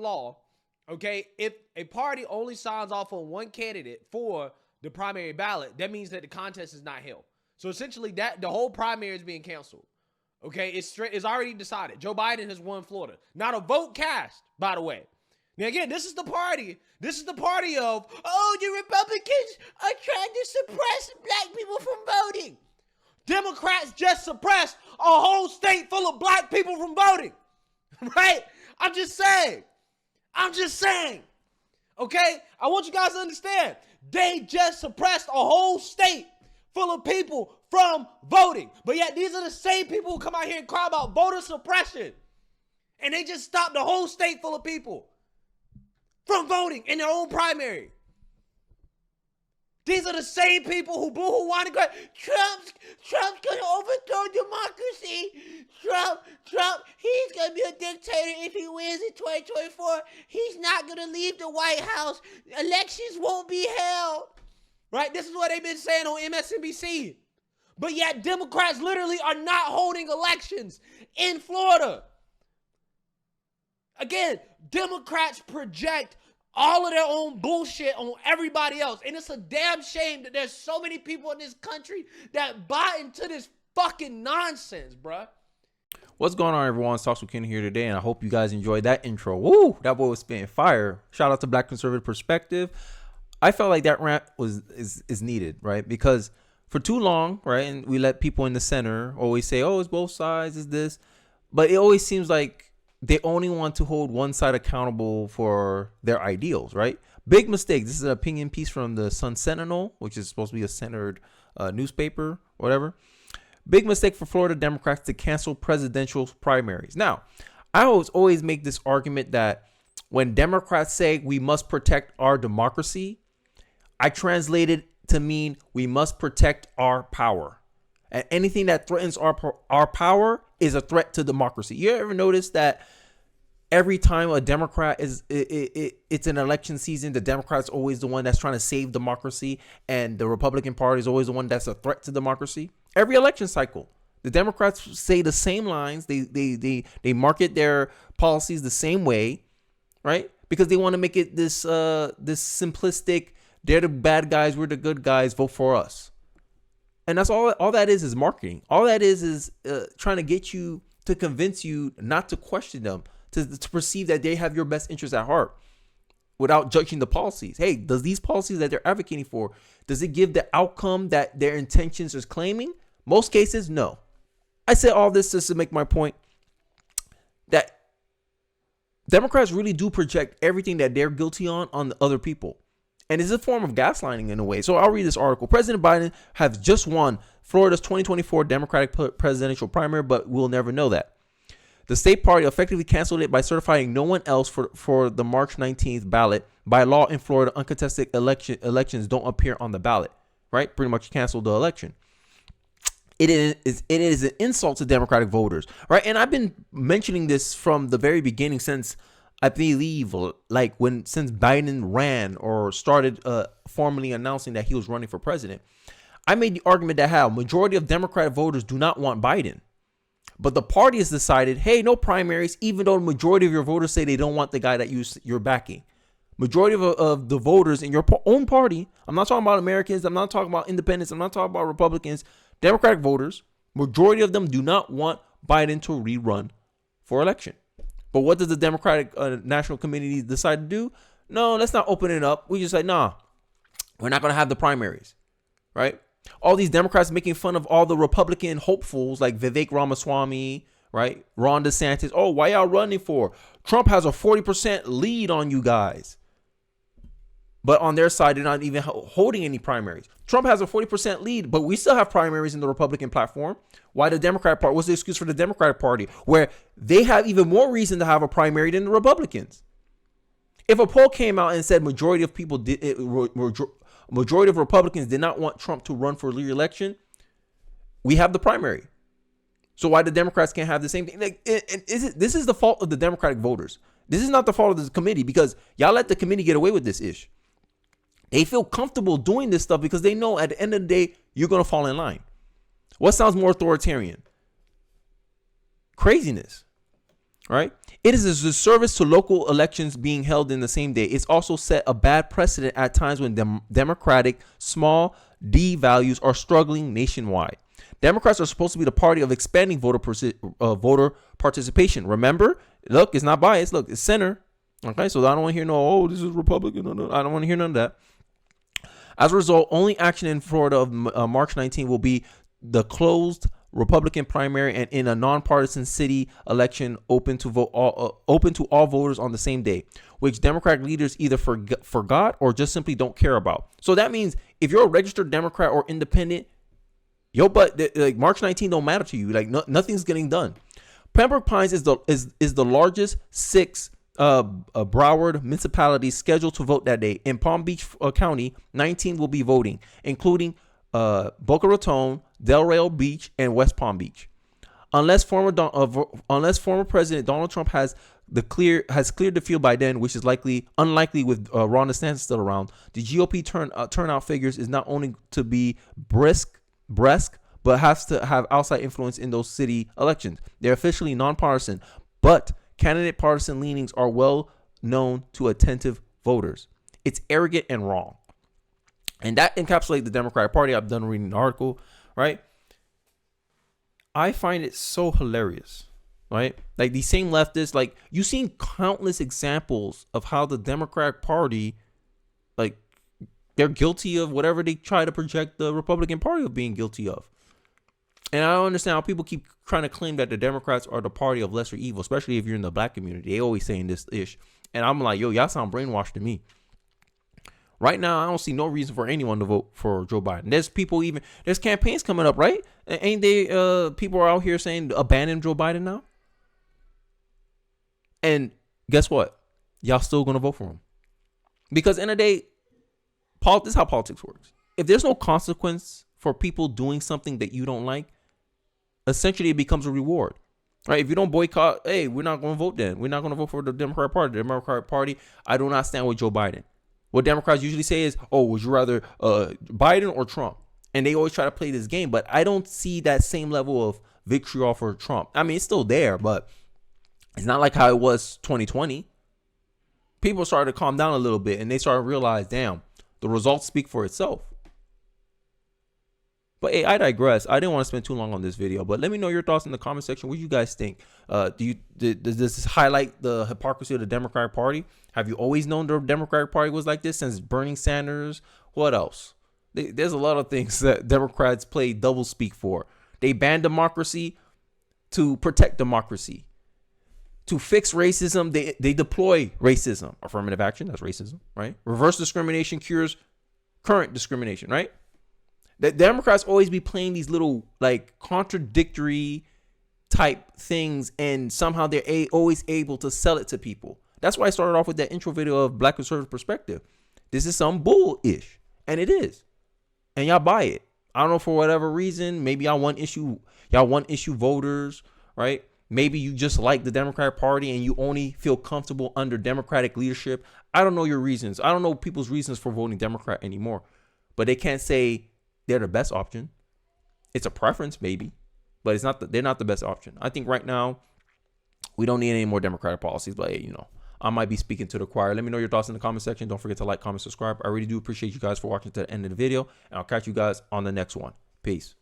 law, okay, if a party only signs off on one candidate for the primary ballot, that means that the contest is not held. So essentially, that the whole primary is being canceled. Okay, it's already decided. Joe Biden has won Florida. Not a vote cast, by the way. Now again, this is the party. This is the party of, oh, the Republicans are trying to suppress black people from voting. Democrats just suppressed a whole state full of black people from voting. Right? I'm just saying. Okay? I want you guys to understand. They just suppressed a whole state full of people from voting. But yet these are the same people who come out here and cry about voter suppression. And they just stopped the whole state full of people from voting in their own primary. These are the same people who want to go, Trump's going to overthrow democracy. Trump, he's going to be a dictator if he wins in 2024. He's not going to leave the White House. Elections won't be held. Right? This is what they've been saying on MSNBC. But yet Democrats literally are not holding elections in Florida. Again, Democrats project all of their own bullshit on everybody else. And it's a damn shame that there's so many people in this country that buy into this fucking nonsense, bruh. What's going on, everyone? It's Talks with Ken here today, and I hope you guys enjoyed that intro. Woo! That boy was spitting fire. Shout out to Black Conservative Perspective. I felt like that rant is needed, right? Because for too long, right, and we let people in the center always say, oh, it's both sides, it's this. But it always seems like they only want to hold one side accountable for their ideals, right? Big mistake. This is an opinion piece from the Sun Sentinel, which is supposed to be a centered newspaper, whatever. Big mistake for Florida Democrats to cancel presidential primaries. Now, I always make this argument that when Democrats say we must protect our democracy, I translate it to mean we must protect our power. And anything that threatens our power is a threat to democracy. You ever notice that every time a Democrat it's an election season, the Democrat's always the one that's trying to save democracy, and the Republican Party is always the one that's a threat to democracy? Every election cycle, the Democrats say the same lines. They market their policies the same way, right? Because they want to make it this simplistic. They're the bad guys, we're the good guys. Vote for us. And that's all that is marketing. All that is trying to get you to convince you not to question them, to perceive that they have your best interests at heart without judging the policies. Hey, does these policies that they're advocating for, does it give the outcome that their intentions is claiming? Most cases, no. I say all this just to make my point that Democrats really do project everything that they're guilty on the other people. And it's a form of gaslighting in a way. So I'll read this article. President Biden has just won Florida's 2024 Democratic presidential primary, but we'll never know that. The state party effectively canceled it by certifying no one else for the March 19th ballot. By law in Florida, uncontested elections don't appear on the ballot, right? Pretty much canceled the election. It is an insult to Democratic voters, right? And I've been mentioning this from the very beginning, since I believe since Biden ran or started formally announcing that he was running for president. I made the argument that how majority of Democratic voters do not want Biden. But the party has decided, hey, no primaries, even though the majority of your voters say they don't want the guy that you're backing. Majority of the voters in your own party, I'm not talking about Americans, I'm not talking about independents, I'm not talking about Republicans, Democratic voters, majority of them do not want Biden to rerun for election. But what does the Democratic National Committee decide to do? No, let's not open it up. We just say, nah, we're not going to have the primaries, right? All these Democrats making fun of all the Republican hopefuls like Vivek Ramaswamy, right? Ron DeSantis. Oh, why y'all running for? Trump has a 40% lead on you guys. But on their side, they're not even holding any primaries. Trump has a 40% lead, but we still have primaries in the Republican platform. Why the Democratic Party? What's the excuse for the Democratic Party, where they have even more reason to have a primary than the Republicans? If a poll came out and said majority of Republicans did not want Trump to run for re-election, we have the primary. So why the Democrats can't have the same thing? This is the fault of the Democratic voters. This is not the fault of the committee, because y'all let the committee get away with this ish. They feel comfortable doing this stuff because they know at the end of the day, you're going to fall in line. What sounds more authoritarian? Craziness, right? It is a disservice to local elections being held in the same day. It's also set a bad precedent at times when Democratic small d values are struggling nationwide. Democrats are supposed to be the party of expanding voter participation. Remember, look, it's not biased. Look, it's center. Okay, so I don't want to hear no, this is Republican. No, I don't want to hear none of that. As a result, only action in Florida of March 19 will be the closed Republican primary and in a nonpartisan city election open to all voters on the same day, which Democratic leaders either forgot or just simply don't care about. So that means if you're a registered Democrat or independent, like March 19 don't matter to you. Like nothing's getting done. Pembroke Pines is the largest 6 Broward municipalities scheduled to vote that day. In Palm Beach County, 19 will be voting, including Boca Raton, Delray Beach, and West Palm Beach. Unless former President Donald Trump has cleared the field by then, which is unlikely with Ron DeSantis still around, the GOP turnout figures is not only to be brisk, but has to have outside influence in those city elections. They're officially nonpartisan, but candidate partisan leanings are well known to attentive voters. It's arrogant and wrong. And that encapsulates the Democratic Party. I've done reading an article, right? I find it so hilarious, right? Like these same leftists, like you've seen countless examples of how the Democratic Party, like they're guilty of whatever they try to project the Republican Party of being guilty of. And I don't understand how people keep trying to claim that the Democrats are the party of lesser evil, especially if you're in the black community. They always saying this ish. And I'm like, yo, y'all sound brainwashed to me. Right now, I don't see no reason for anyone to vote for Joe Biden. There's campaigns coming up, right? Ain't they, people are out here saying abandon Joe Biden now? And guess what? Y'all still going to vote for him. Because in a day, this is how politics works. If there's no consequence for people doing something that you don't like, essentially it becomes a reward. Right? If you don't boycott, hey, we're not going to vote then. We're not going to vote for the Democratic Party. The Democratic Party, I do not stand with Joe Biden. What Democrats usually say is, oh, would you rather Biden or Trump? And they always try to play this game, but I don't see that same level of vitriol for Trump. I mean, it's still there, but it's not like how it was 2020. People started to calm down a little bit, and they started to realize, damn, the results speak for itself. But hey, I digress. I didn't want to spend too long on this video, but let me know your thoughts in the comment section. What do you guys think? Does this highlight the hypocrisy of the Democratic Party? Have you always known the Democratic Party was like this since Bernie Sanders? What else? There's a lot of things that Democrats play double speak for. They ban democracy to protect democracy. To fix racism, they deploy racism. Affirmative action, that's racism, right? Reverse discrimination cures current discrimination, right? The Democrats always be playing these little like contradictory type things, and somehow they're always able to sell it to people. That's why I started off with that intro video of Black Conservative Perspective. This is some bull-ish, and it is. And y'all buy it. I don't know, for whatever reason. Maybe y'all one issue voters, right? Maybe you just like the Democratic Party and you only feel comfortable under Democratic leadership. I don't know your reasons. I don't know people's reasons for voting Democrat anymore. But they can't say they're the best option. It's a preference, maybe, but they're not the best option. I think right now we don't need any more Democratic policies. But hey, I might be speaking to the choir. Let me know your thoughts in the comment section. Don't forget to like, comment, subscribe. I really do appreciate you guys for watching to the end of the video, and I'll catch you guys on the next one. Peace.